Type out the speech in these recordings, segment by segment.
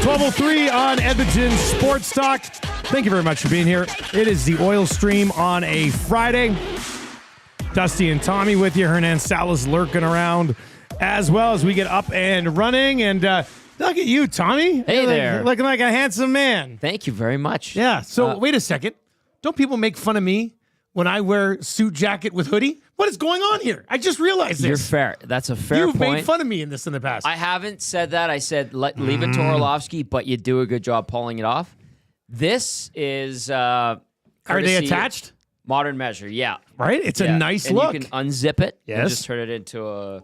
12:03 on Edmonton Sports Talk. Thank you very much for being here. It is the Oil Stream on a Friday. Dusty and Tommy with you. Hernan Salas lurking around as well as we get up and running. And look at you, Tommy. Hey there. Looking like a handsome man. Thank you very much. Yeah. So wait a second. Don't people make fun of me when I wear suit jacket with hoodie? What is going on here? I just realized this. You're fair. That's a fair You've point. made fun of me in this in the past. I haven't said that. I said leave it to Orlovsky, but you do a good job pulling it off. This is Are they attached? Modern Measure, yeah. Right? It's a nice and look. You can unzip it. Yes. And just turn it into a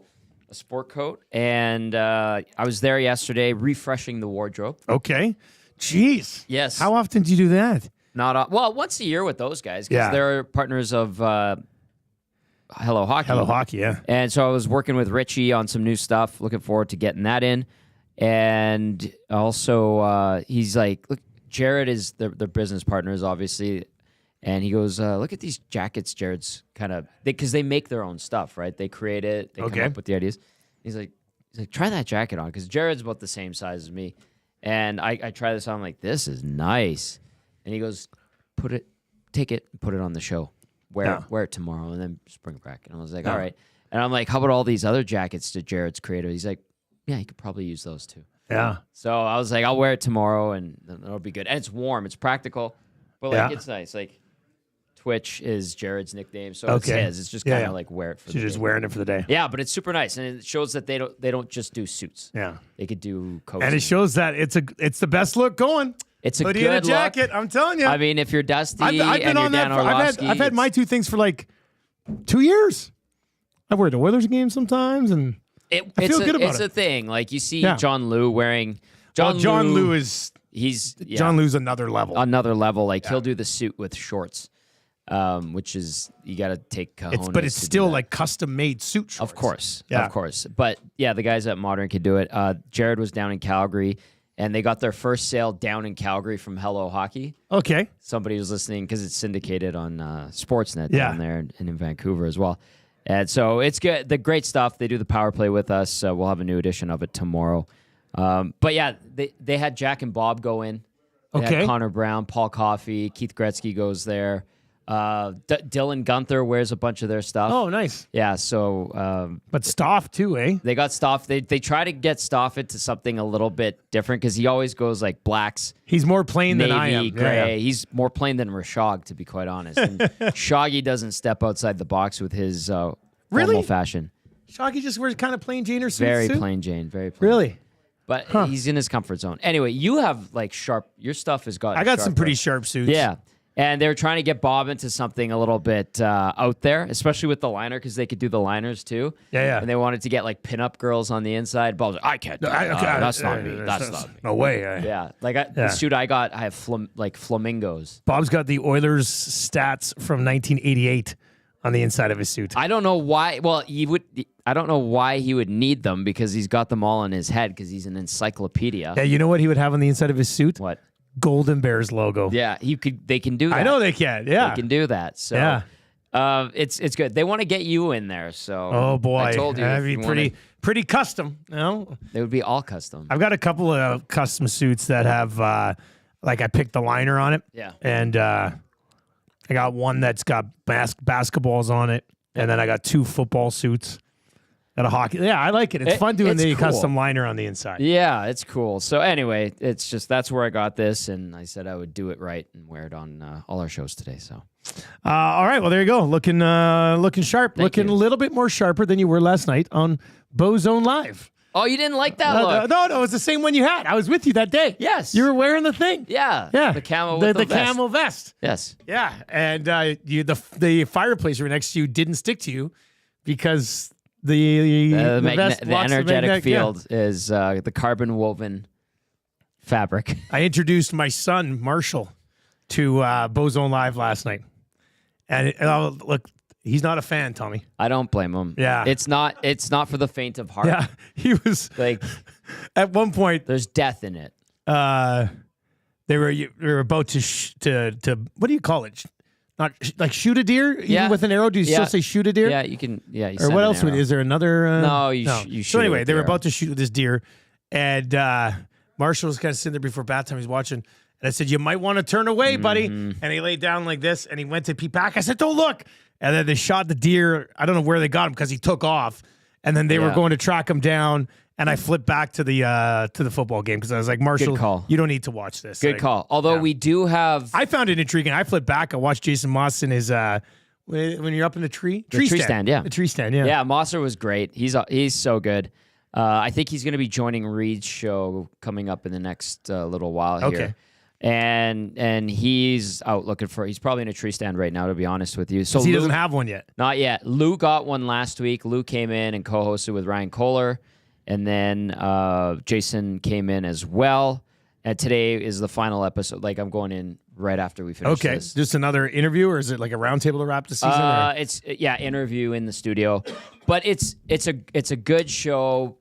sport coat. And I was there yesterday refreshing the wardrobe. Okay. Jeez. Yes. How often do you do that? Well, once a year with those guys because they're partners of Hello Hockey. Hello Hockey, yeah. And so I was working with Richie on some new stuff. Looking forward to getting that in. And also, he's like, look, Jared is their business partners, obviously. And he goes, look at these jackets Jared's kind of, because they make their own stuff, right? They create it. They come up with the ideas. He's like, try that jacket on because Jared's about the same size as me. And I try this on. I'm like, this is nice. And he goes, take it, and put it on the show. Wear it tomorrow, and then just bring it back. And I was like, all right. And I'm like, how about all these other jackets that Jared's created? He's like, yeah, you could probably use those too. Yeah. So I was like, I'll wear it tomorrow, and it'll be good. And it's warm. It's practical. But, like, it's nice. Like, Twitch is Jared's nickname, so it's his. It's just kind of like wear it for the day. You're just wearing it for the day. Yeah, but it's super nice, and it shows that they don't just do suits. Yeah. They could do coats. And it shows that it's the best look going. It's a hoodie good and a jacket. look. I'm telling you. I mean, if you're Dusty I've been and on you're that. Dan Orlovsky, I've had my two things for like 2 years. I wear the Oilers games sometimes, and I feel good about it. It's a thing. Like you see John Lou wearing. John Lou is John Lou's another level. Another level. Like he'll do the suit with shorts, which is you got to take cojones. But it's still like custom made suit shorts. Of course. But yeah, the guys at Modern could do it. Jared was down in Calgary. And they got their first sale down in Calgary from Hello Hockey. Okay. Somebody was listening because it's syndicated on Sportsnet down there and in Vancouver as well. And so it's good. The great stuff. They do the power play with us. We'll have a new edition of it tomorrow. But yeah, they had Jack and Bob go in. They had Connor Brown, Paul Coffey, Keith Gretzky goes there. Dylan Gunther wears a bunch of their stuff. Oh, nice. Yeah, so... but Stoff, too, eh? They got Stoff. They try to get Stoff into something a little bit different because he always goes like blacks. He's more plain navy, than I am. Gray. Yeah. He's more plain than Rashog, to be quite honest. And Shoggy doesn't step outside the box with his formal fashion. Shoggy just wears kind of plain Jane or suits, Very plain Jane. Very plain. Really? But he's in his comfort zone. Anyway, you have like sharp... Your stuff has got... I got some pretty sharp suits. Yeah. And they were trying to get Bob into something a little bit out there, especially with the liner, because they could do the liners too. Yeah. And they wanted to get like pinup girls on the inside. Bob's like, I can't do that. That's not me. That's not me. No way. Yeah. Like the suit I got, I have flamingos. Bob's got the Oilers stats from 1988 on the inside of his suit. I don't know why. Well, I don't know why he would need them because he's got them all in his head because he's an encyclopedia. Yeah, you know what he would have on the inside of his suit? What? Golden Bears logo. Yeah, they can do that. I know they can. Yeah, they can do that. So it's good. They want to get you in there. So oh boy, I told you, that'd be pretty custom. You know, they would be all custom. I've got a couple of custom suits that have like I picked the liner on it. Yeah, and I got one that's got basketballs on it, and then I got two football suits. At a hockey. Yeah, I like it. It's fun doing the custom liner on the inside. Yeah, it's cool. So anyway, it's just that's where I got this, and I said I would do it right and wear it on all our shows today. So, all right. Well, there you go. Looking sharp. Looking a little bit more sharper than you were last night on BoZone Live. Oh, you didn't like that look? No, it's the same one you had. I was with you that day. Yes. You were wearing the thing. Yeah. The camo with the vest. Camel vest. Yes. Yeah, and the fireplace right next to you didn't stick to you because. The energetic field is the carbon woven fabric. I introduced my son Marshall to BoZone Live last night, and look, he's not a fan, Tommy. I don't blame him. Yeah, it's not for the faint of heart. Yeah, he was like at one point. There's death in it. They were about to what do you call it? Not like shoot a deer, even with an arrow. Do you still say shoot a deer? Yeah, you can. Yeah, you or what else? Is there another? No, you. So anyway, they were about to shoot this deer, and Marshall was kind of sitting there before bath time. He's watching. And I said, you might want to turn away, buddy. And he laid down like this, and he went to peep back. I said, don't look. And then they shot the deer. I don't know where they got him because he took off. And then they were going to track him down. And I flipped back to the football game because I was like, Marshall, you don't need to watch this. Good call. Although we do have... I found it intriguing. I flipped back. I watched Jason Moss in his... when you're up in the tree? Tree stand, yeah. The tree stand, yeah. Yeah, Mosser was great. He's so good. I think he's going to be joining Reed's show coming up in the next little while here. Okay. And he's out looking for... He's probably in a tree stand right now, to be honest with you. So he doesn't have one yet. Not yet. Lou got one last week. Lou came in and co-hosted with Ryan Kohler. And then Jason came in as well. And today is the final episode. Like, I'm going in right after we finish this. Just another interview, or is it like a roundtable to wrap the season? It's interview in the studio. But it's a good show.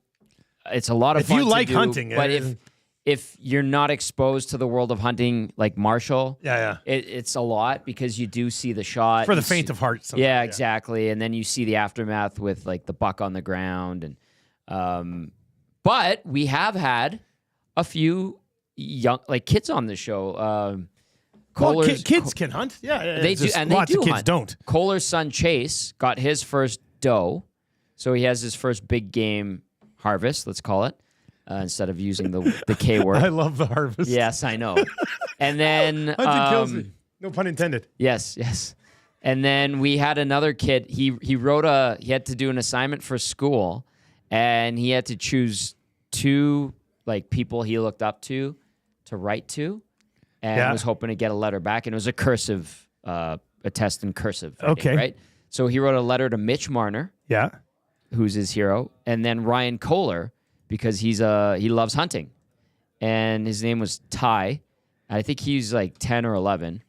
It's a lot of fun. If you like to do, hunting, but if you're not exposed to the world of hunting like Marshall, it's a lot because you do see the shot for the faint of heart. Yeah, exactly. And then you see the aftermath with like the buck on the ground and. But we have had a few young kids on the show. Kids can hunt. Yeah, they do, and lots they do of kids hunt. don't. Kohler's son Chase got his first doe, so he has his first big game harvest. Let's call it instead of using the K word. I love the harvest. Yes, I know. And then hunting kills me. No pun intended. Yes. And then we had another kid. He had to do an assignment for school. And he had to choose two people he looked up to write to, and was hoping to get a letter back. And it was a cursive, a test in cursive. Writing, right. So he wrote a letter to Mitch Marner, who's his hero, and then Ryan Kohler because he loves hunting, and his name was Ty. I think he's like 10 or 11,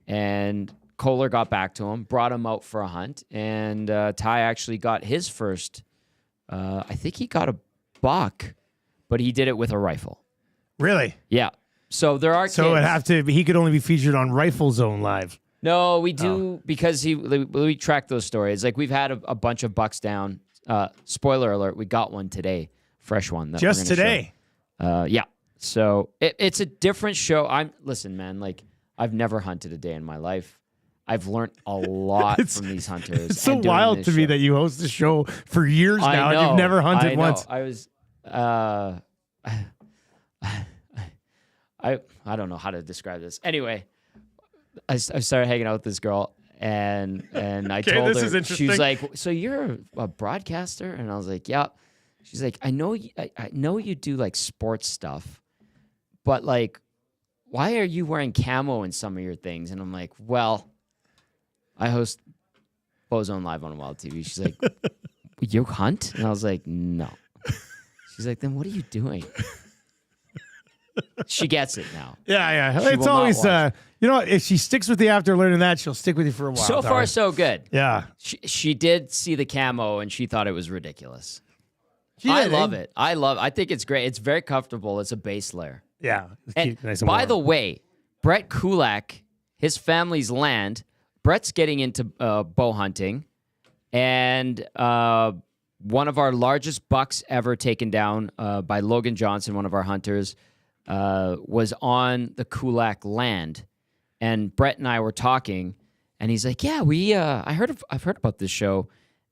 and Kohler got back to him, brought him out for a hunt, and Ty actually got his first. I think he got a buck, but he did it with a rifle. Really? Yeah. So there are. So he could only be featured on Rifle Zone Live. No, we do because we track those stories. Like we've had a bunch of bucks down. Spoiler alert: we got one today, fresh one. That just today. Yeah. So it's a different show. Listen, man. Like I've never hunted a day in my life. I've learned a lot from these hunters. It's so wild to me that you host the show for years now and you've never hunted once. I was, I don't know how to describe this. Anyway, I started hanging out with this girl and I told her, she's like, so you're a broadcaster? And I was like, yeah. She's like, I know you do like sports stuff, but like, why are you wearing camo in some of your things? And I'm like, well, I host BoZone Live on Wild TV. She's like, you hunt? And I was like, no. She's like, then what are you doing? She gets it now. Yeah. It's always, if she sticks with you after learning that, she'll stick with you for a while. So far, so good. Yeah. She did see the camo, and she thought it was ridiculous. I love it. I think it's great. It's very comfortable. It's a base layer. Yeah. And by the way, Brett Kulak, his family's land, Brett's getting into bow hunting, and one of our largest bucks ever taken down by Logan Johnson, one of our hunters, was on the Kulak land. And Brett and I were talking, and he's like, "Yeah, I've heard about this show,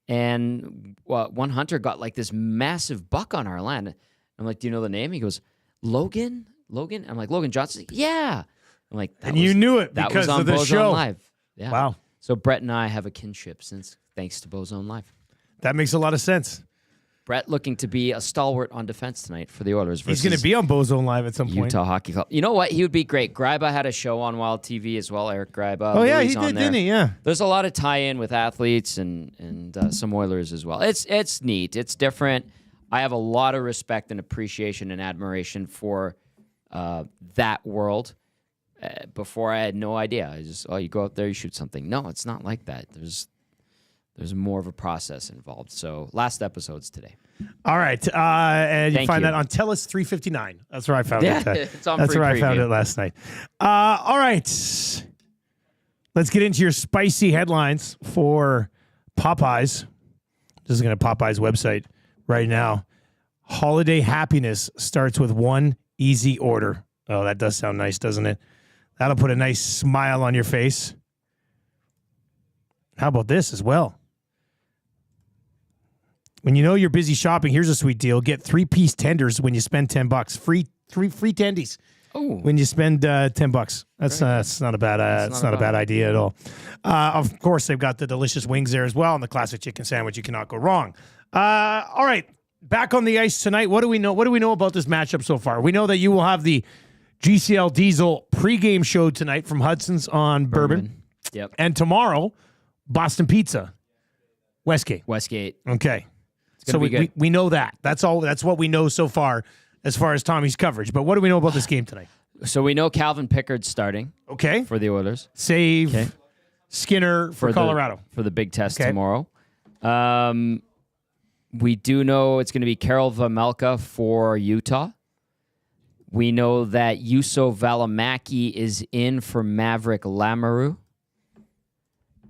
and one hunter got like this massive buck on our land." I'm like, "Do you know the name?" He goes, "Logan." I'm like, "Logan Johnson." Yeah. I'm like, you knew it because of the show. Live. Yeah. Wow. So Brett and I have a kinship thanks to BoZone Live. That makes a lot of sense. Brett looking to be a stalwart on defense tonight for the Oilers. He's going to be on BoZone Live at some point. Utah Hockey Club. You know what? He would be great. Greiba had a show on Wild TV as well. Eric Greiba. Oh, yeah, he did, didn't he? Yeah. There's a lot of tie-in with athletes and some Oilers as well. It's neat. It's different. I have a lot of respect and appreciation and admiration for that world. Before I had no idea. I just, you go out there, you shoot something. No, it's not like that. There's more of a process involved. So last episode's today. All right. And you find that on TELUS 359. That's where I found it. It's on That's free where preview. I found it last night. All right. Let's get into your spicy headlines for Popeyes. Just looking at Popeyes website right now. Holiday happiness starts with one Easy order. Oh, that does sound nice, doesn't it? That'll put a nice smile on your face. How about this as well? When you know you're busy shopping, here's a sweet deal. Get 3-piece tenders when you spend $10. Free tendies. Oh, When you spend $10. That's not a bad bad idea at all. Of course, they've got the delicious wings there as well, and the classic chicken sandwich. You cannot go wrong. All right, back on the ice tonight. What do we know? What do we know about this matchup so far? We know that you will have the GCL Diesel pregame show tonight from Hudson's on Bourbon. Yep. And tomorrow, Boston Pizza, Westgate. Okay. So we know that. That's all. That's what we know so far as Tommy's coverage. But what do we know about this game tonight? So we know Calvin Pickard's starting. Okay. For the Oilers. Save Skinner for Colorado. For the big test tomorrow. We do know it's going to be Karel Vejmelka for Utah. We know that Juuso Valimaki is in for Maverick Lamoureux.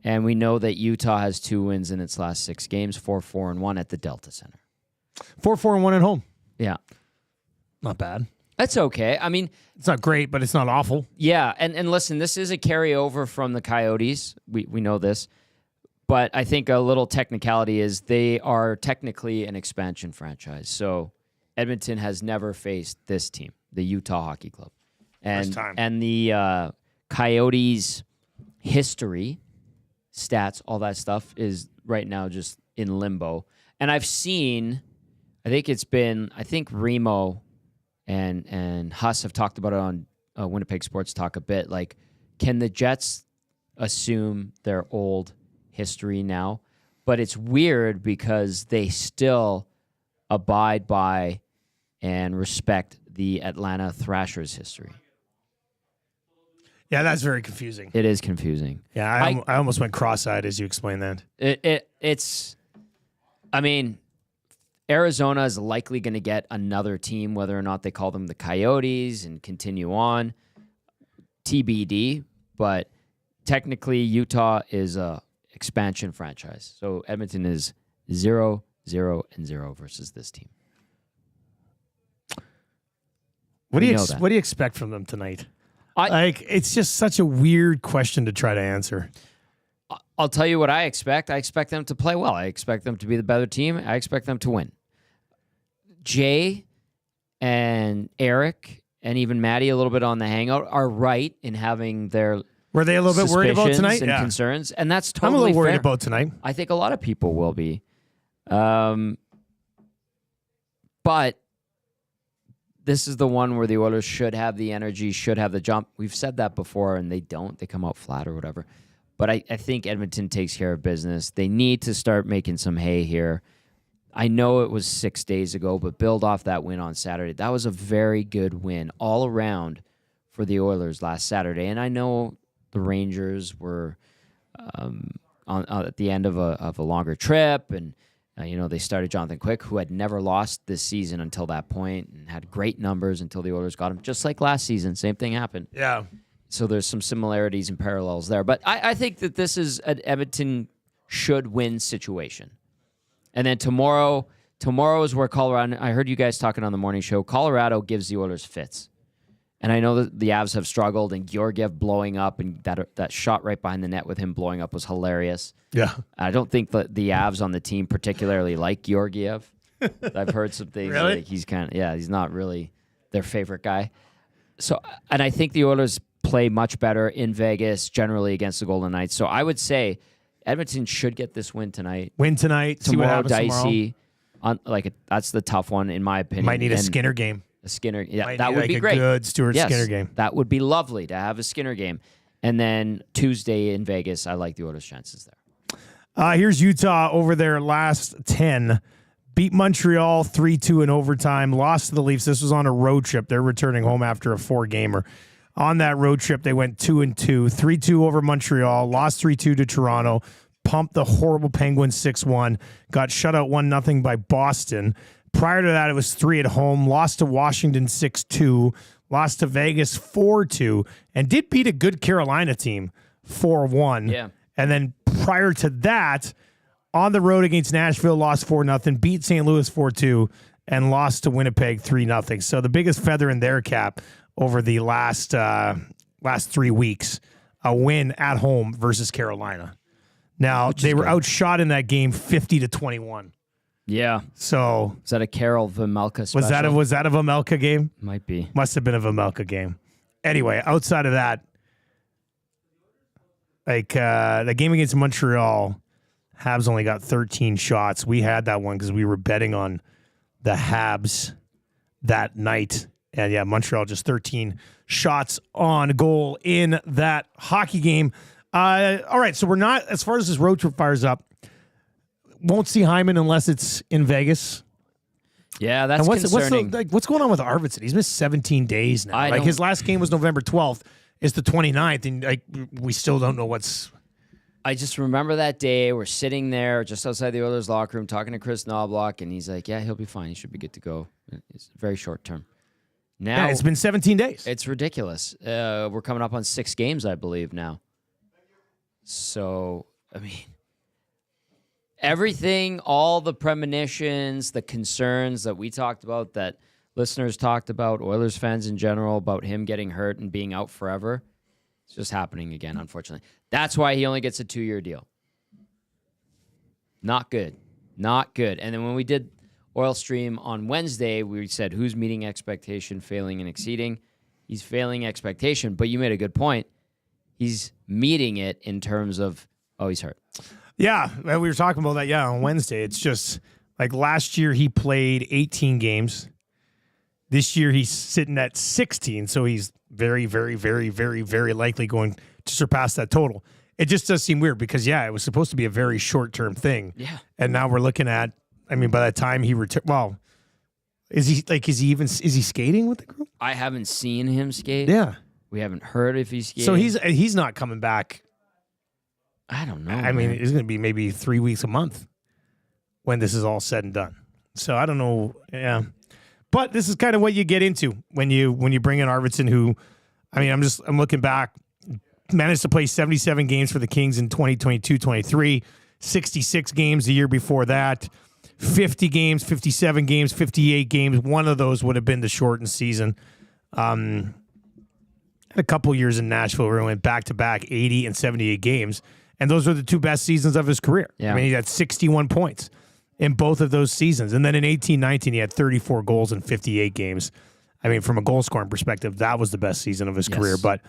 And we know that Utah has 2 wins in its last 6 games, 4-4-1 at the Delta Center. 4-4-1 at home. Yeah. Not bad. That's okay. I mean, it's not great, but it's not awful. Yeah, and listen, this is a carryover from the Coyotes. We know this. But I think a little technicality is they are technically an expansion franchise. So Edmonton has never faced this team, the Utah Hockey Club. First time. And the Coyotes' history, stats, all that stuff is right now just in limbo. And I've seen, I think Remo and Huss have talked about it on Winnipeg Sports Talk a bit. Like, can the Jets assume their old history now? But it's weird because they still abide by and respect the Atlanta Thrashers history. Yeah, that's very confusing. It is confusing. Yeah, I almost went cross-eyed as you explained that. It's, I mean, Arizona is likely going to get another team, whether or not they call them the Coyotes and continue on. TBD, but technically Utah is a expansion franchise. So Edmonton is 0-0-0 versus this team. What do you expect from them tonight? It's just such a weird question to try to answer. I'll tell you what I expect. I expect them to play well. I expect them to be the better team. I expect them to win. Jay and Eric and even Maddie a little bit on the hangout are right in having their Were they a little bit worried about tonight? And concerns, and that's totally I'm a little worried fair. about tonight. I think a lot of people will be. But this is the one where the Oilers should have the energy, should have the jump. We've said that before, and they don't. They come out flat or whatever. But I think Edmonton takes care of business. They need to start making some hay here. I know it was 6 days ago, but build off that win on Saturday. That was a very good win all around for the Oilers last Saturday. And I know the Rangers were at the end of a longer trip, and they started Jonathan Quick, who had never lost this season until that point and had great numbers until the Oilers got him. Just like last season, same thing happened. Yeah. So there's some similarities and parallels there. But I think that this is an Edmonton should win situation. And then tomorrow is where Colorado, I heard you guys talking on the morning show, Colorado gives the Oilers fits. And I know that the Avs have struggled, and Georgiev blowing up, and that shot right behind the net with him blowing up was hilarious. Yeah. I don't think the Avs on the team particularly like Georgiev. I've heard some things. Really? Like he's not really their favorite guy. So, and I think the Oilers play much better in Vegas generally against the Golden Knights. So I would say Edmonton should get this win tonight. Tomorrow, dicey. That's the tough one in my opinion. Might need a Skinner game. A Skinner, Might that need would be a great. Good Stuart Skinner game. That would be lovely to have a Skinner game. And then Tuesday in Vegas, I like the Oilers' chances there. Here's Utah over their last 10. Beat Montreal 3-2 in overtime. Lost to the Leafs. This was on a road trip. They're returning home after a 4-gamer. On that road trip, they went 2-2. 3-2 over Montreal. Lost 3-2 to Toronto. Pumped the horrible Penguins 6-1. Got shut out 1-0 by Boston. Prior to that, it was 3 at home. Lost to Washington 6-2. Lost to Vegas 4-2. And did beat a good Carolina team 4-1. Yeah. And then prior to that, on the road against Nashville, lost 4-0. Beat St. Louis 4-2. and lost to Winnipeg 3-0. So the biggest feather in their cap over the last 3 weeks, a win at home versus Carolina. Now, they were outshot in that game 50-21. Yeah. So is that a Carol Vejmelka special? Was that a Vejmelka game? Might be. Must have been a Vejmelka game. Anyway, outside of that, like the game against Montreal, Habs only got 13 shots. We had that one because we were betting on the Habs that night. And yeah, Montreal just 13 shots on goal in that hockey game. All right, so we're not, as far as this road trip fires up, won't see Hyman unless it's in Vegas. Yeah, that's concerning. What's going on with Arvidsson? He's missed 17 days now. His last game was November 12th. It's the 29th, and we still don't know what's... I just remember that day. We're sitting there just outside the Oilers locker room talking to Chris Knobloch, and he's like, yeah, he'll be fine. He should be good to go. It's very short term. Now it's been 17 days. It's ridiculous. We're coming up on 6 games, I believe, now. So, I mean... Everything, all the premonitions, the concerns that we talked about, that listeners talked about, Oilers fans in general, about him getting hurt and being out forever, it's just happening again, unfortunately. That's why he only gets a 2-year deal. Not good. Not good. And then when we did Oil Stream on Wednesday, we said, who's meeting expectation, failing, and exceeding? He's failing expectation, but you made a good point. He's meeting it in terms of, oh, he's hurt. Yeah, we were talking about that, on Wednesday. It's just like last year he played 18 games. This year he's sitting at 16, so he's very, very, very, very, very likely going to surpass that total. It just does seem weird because, it was supposed to be a very short-term thing. Yeah. And now we're looking at, by the time he returned, is he skating with the group? I haven't seen him skate. Yeah. We haven't heard if he's skating. So he's not coming back. I don't know. It's going to be maybe 3 weeks a month when this is all said and done. So I don't know. Yeah. But this is kind of what you get into when you bring in Arvidsson, who, I'm looking back, managed to play 77 games for the Kings in 2022-23, 66 games the year before that, 50 games, 57 games, 58 games. One of those would have been the shortened season. A couple years in Nashville where he went back-to-back 80 and 78 games. And those were the 2 best seasons of his career. Yeah. He had 61 points in both of those seasons. And then in 18-19, he had 34 goals in 58 games. From a goal-scoring perspective, that was the best season of his career. But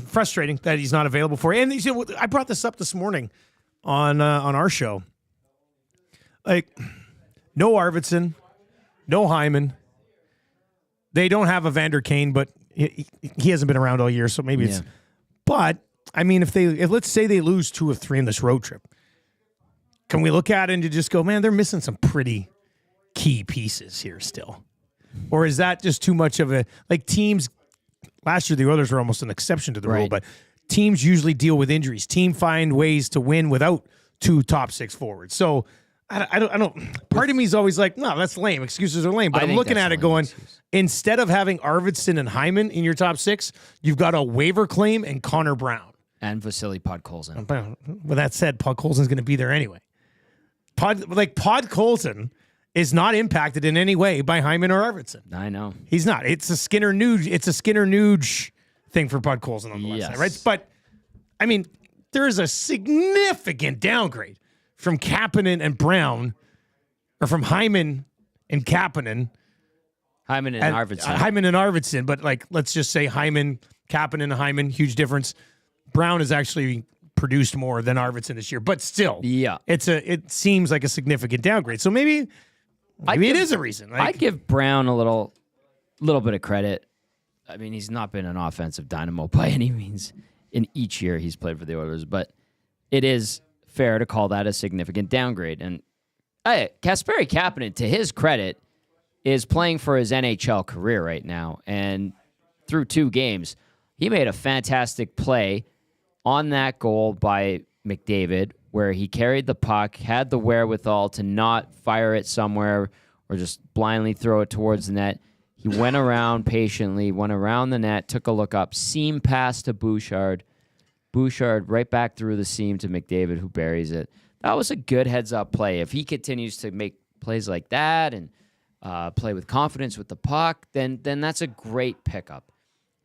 frustrating that he's not available for it. And I brought this up this morning on our show. Like, no Arvidsson, no Hyman. They don't have a Vander Kane, but he hasn't been around all year, so maybe it's... But... if let's say they lose 2 of 3 in this road trip, can we look at it and just go, man, they're missing some pretty key pieces here still? Or is that just too much of a, teams, last year the Oilers were almost an exception to the rule, but teams usually deal with injuries. Teams find ways to win without 2 top 6 forwards. So I don't, part of me is always like, no, that's lame. Excuses are lame. But I'm looking at it going, instead of having Arvidsson and Hyman in your top 6, you've got a waiver claim and Connor Brown. And Vasily Podkolzin. With that said, Podkolzin's going to be there anyway. Podkolzin is not impacted in any way by Hyman or Arvidsson. I know. He's not. It's a Skinner Nuge thing for Podkolzin on the left side, right? But, there is a significant downgrade from Kapanen and Brown, or from Hyman and Kapanen. Hyman and Arvidsson. But, let's just say Hyman, Kapanen and Hyman, huge difference. Brown has actually produced more than Arvidsson this year, but still, it seems like a significant downgrade. So maybe it is a reason. I give Brown a little bit of credit. He's not been an offensive dynamo by any means in each year he's played for the Oilers, but it is fair to call that a significant downgrade. And Kasperi Kapanen, to his credit, is playing for his NHL career right now, and through 2 games, he made a fantastic play on that goal by McDavid, where he carried the puck, had the wherewithal to not fire it somewhere or just blindly throw it towards the net. He went around patiently, went around the net, took a look up, seam pass to Bouchard. Bouchard right back through the seam to McDavid, who buries it. That was a good heads-up play. If he continues to make plays like that and play with confidence with the puck, then that's a great pickup.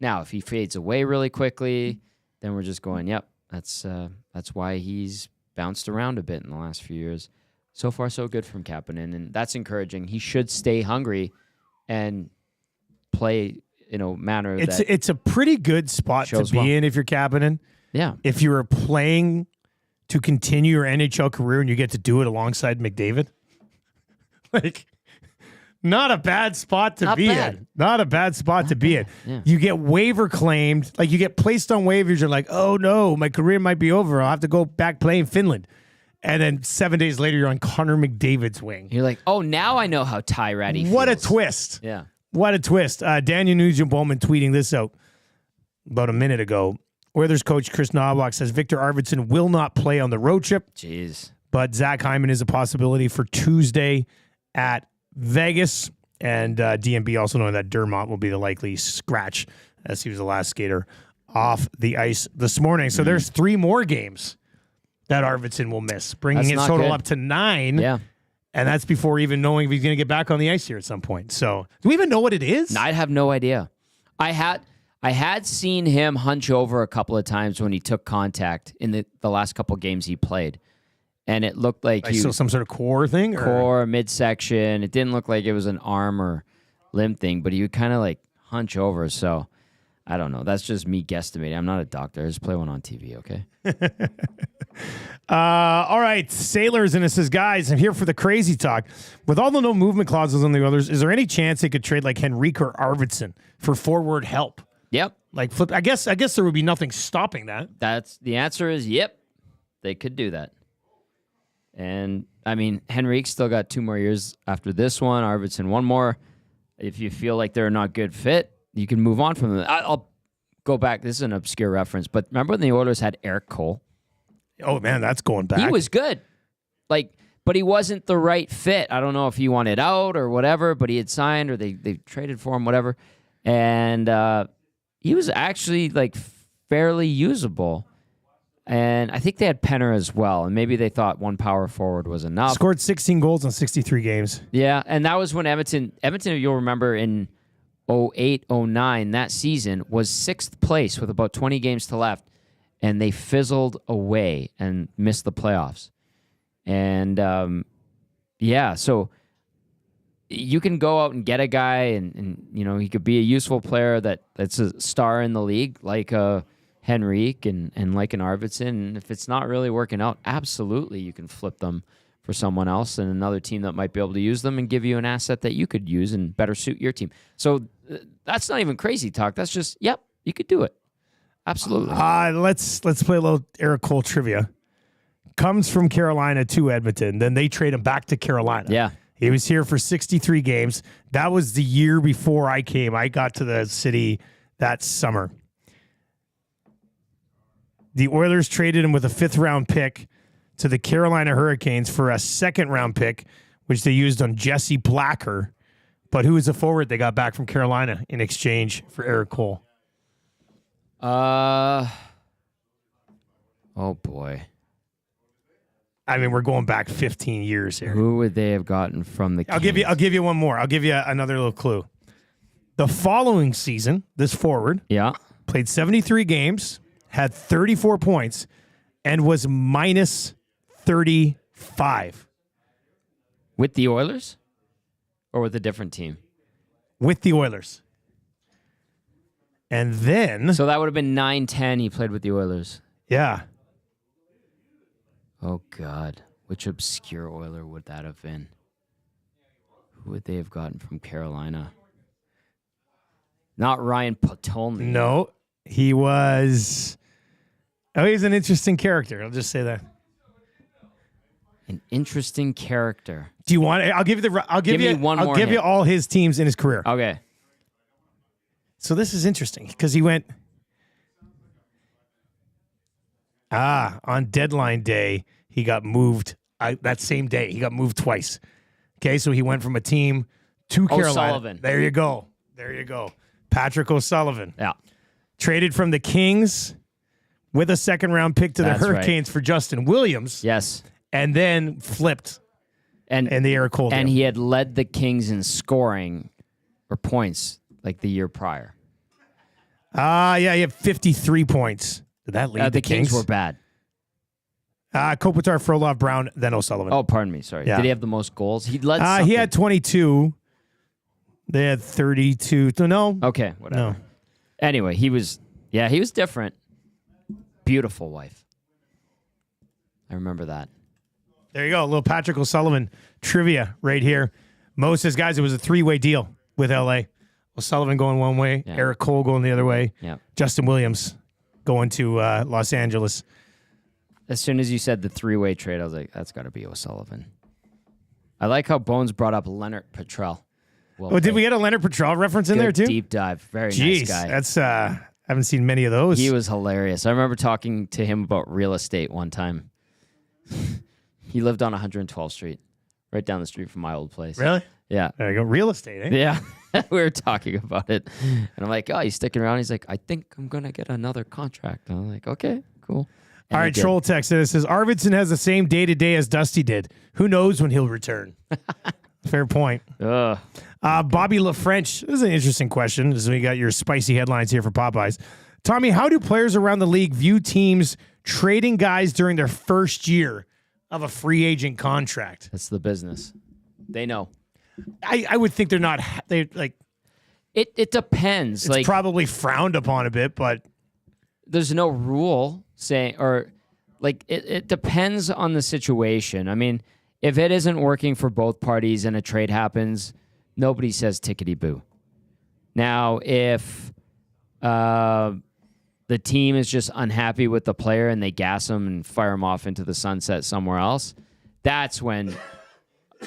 Now, if he fades away really quickly, then we're just going, yep, that's why he's bounced around a bit in the last few years. So far, so good from Kapanen, and that's encouraging. He should stay hungry and play in a manner it's a pretty good spot to be in if you're Kapanen. Yeah. If you were playing to continue your NHL career and you get to do it alongside McDavid, like, not a bad spot to be in. Not a bad spot to be in. Yeah. You get waiver claimed, like you get placed on waivers. You're like, oh no, my career might be over. I'll have to go back play in Finland. And then 7 days later, you're on Connor McDavid's wing. You're like, oh, now I know how Ty Ratty feels. What a twist. Yeah. What a twist. Daniel Nugent-Bowman tweeting this out about a minute ago. Oilers coach Chris Knobloch says Victor Arvidsson will not play on the road trip. Jeez. But Zach Hyman is a possibility for Tuesday at Vegas. And DMB also knowing that Dermott will be the likely scratch as he was the last skater off the ice this morning. So there's 3 more games that Arvidsson will miss, bringing his total up to 9. Yeah. And that's before even knowing if he's going to get back on the ice here at some point. So do we even know what it is? I have no idea. I had seen him hunch over a couple of times when he took contact in the last couple of games he played. And it looked like so some sort of core thing? Core, midsection. It didn't look like it was an arm or limb thing, but he would kind of like hunch over. So I don't know. That's just me guesstimating. I'm not a doctor. Just play one on TV, okay? All right, Sailors, and it says, guys, I'm here for the crazy talk. With all the no movement clauses on the others, is there any chance they could trade like Henrique or Arvidsson for forward help? Yep. Like flip. I guess there would be nothing stopping that. That's the answer is yep. They could do that. And I mean, Henrique still got 2 more years after this one. Arvidsson 1 more. If you feel like they're a not good fit, you can move on from them. I'll go back. This is an obscure reference, but remember when the Oilers had Eric Cole? Oh man, that's going back. He was good, but he wasn't the right fit. I don't know if he wanted out or whatever, but he had signed or they traded for him, whatever, and he was actually like fairly usable. And I think they had Penner as well, and maybe they thought 1 power forward was enough. Scored 16 goals in 63 games. Yeah, and that was when Edmonton, if you'll remember, in 08-09, that season, was 6th place with about 20 games to left, and they fizzled away and missed the playoffs. And, so you can go out and get a guy, and he could be a useful player that's a star in the league, like Henrique and like an Arvidsson. And if it's not really working out, absolutely you can flip them for someone else and another team that might be able to use them and give you an asset that you could use and better suit your team. So that's not even crazy talk. That's just, yep, you could do it. Absolutely. Let's play a little Eric Cole trivia. Comes from Carolina to Edmonton. Then they trade him back to Carolina. Yeah. He was here for 63 games. That was the year before I came. I got to the city that summer. The Oilers traded him with a 5th-round pick to the Carolina Hurricanes for a 2nd-round pick, which they used on Jesse Blacker. But who was the forward they got back from Carolina in exchange for Eric Cole? Oh boy. I mean, we're going back 15 years here. Who would they have gotten from the Kings? I'll give you one more. I'll give you another little clue. The following season, this forward played 73 games, had 34 points, and was minus 35. With the Oilers? Or with a different team? With the Oilers. And then... So that would have been 9-10 he played with the Oilers. Yeah. Oh, God. Which obscure Oiler would that have been? Who would they have gotten from Carolina? Not Ryan Potolny. No. He was... Oh, he's an interesting character. I'll just say that. An interesting character. Do you want... I'll give you the... I'll give you one more I'll give hint. you all his teams in his career. Okay. So this is interesting because he went... on deadline day, he got moved. That same day, he got moved twice. Okay, so he went from a team to Carolina. O'Sullivan. There you go. Patrick O'Sullivan. Yeah. Traded from the Kings with a 2nd-round pick to the Hurricanes for Justin Williams. Yes. And then flipped And the Eric Cole and deal. he had led the Kings in scoring or points like the year prior. Yeah, he had 53 points. Did that lead The Kings were bad. Kopitar, Frolov, Brown, then O'Sullivan. Oh, pardon me. Sorry. Yeah. Did he have the most goals? He led. He had 22. They had 32. No. Okay, whatever. No. Anyway, he was different. Beautiful wife. I remember that. There you go. A little Patrick O'Sullivan trivia right here. Mo says, guys, it was a 3-way deal with LA. O'Sullivan going one way, Yeah. Eric Cole going the other way, Yeah. Justin Williams going to Los Angeles. As soon as you said the 3-way trade, I was like, that's got to be O'Sullivan. I like how Bones brought up Leonard Petrell. Well, Did we get a Leonard Petrell reference in there too? Deep dive. Very Jeez, nice guy. that's I haven't seen many of those. He was hilarious. I remember talking to him about real estate one time. He lived on 112th Street, right down the street from my old place. Really? Yeah. There you go. Real estate, eh? Yeah. We were talking about it. And I'm like, oh, you sticking around? He's like, I think I'm going to get another contract. And I'm like, okay, cool. And All right, Troll text it says, Arvidsson has the same day-to-day as Dusty did. Who knows when he'll return? Fair point. Ugh. Bobby LaFrench, this is an interesting question. So we got your spicy headlines here for Popeyes. Tommy, how do players around the league view teams trading guys during their first year of a free agent contract? That's the business. They know. I would think they're not. They like. It depends. It's probably frowned upon a bit, but there's no rule saying or like it depends on the situation. I mean, if it isn't working for both parties and a trade happens, nobody says tickety boo. Now, if the team is just unhappy with the player and they gas him and fire him off into the sunset somewhere else, that's when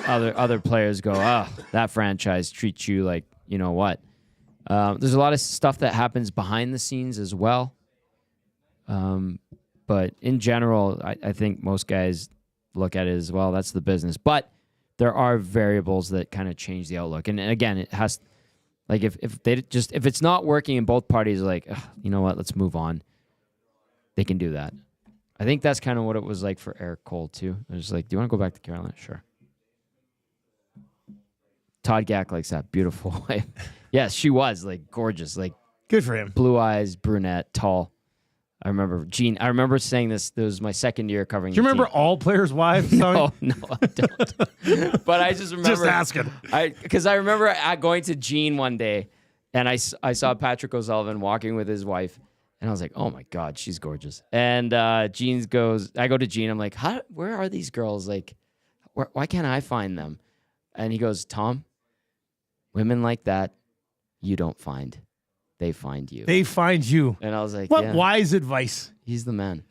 other players go, oh, that franchise treats you like you know what. There's a lot of stuff that happens behind the scenes as well. But in general, I think most guys look at it as well. That's the business. But there are variables that kind of change the outlook. And again, it has like if it's not working and both parties are like, you know what, let's move on. They can do that. I think that's kind of what it was like for Eric Cole too. It was like, do you want to go back to Carolina? Sure. Todd Gack likes that beautiful wife. Yes, she was like gorgeous, like good for him. Blue eyes, brunette, tall. I remember Gene. I remember saying this. It was my second year covering. Do you remember Gene. all players' wives? No, I don't. But I just remember. Just asking. Because I remember going to Gene one day, and I saw Patrick O'Sullivan walking with his wife, and I was like, oh my God, she's gorgeous. And Gene goes, I go to Gene. I'm like, where are these girls? Like, why can't I find them? And he goes, Tom, women like that, you don't find. They find you. They find you. And I was like, what yeah, wise advice. he's the man.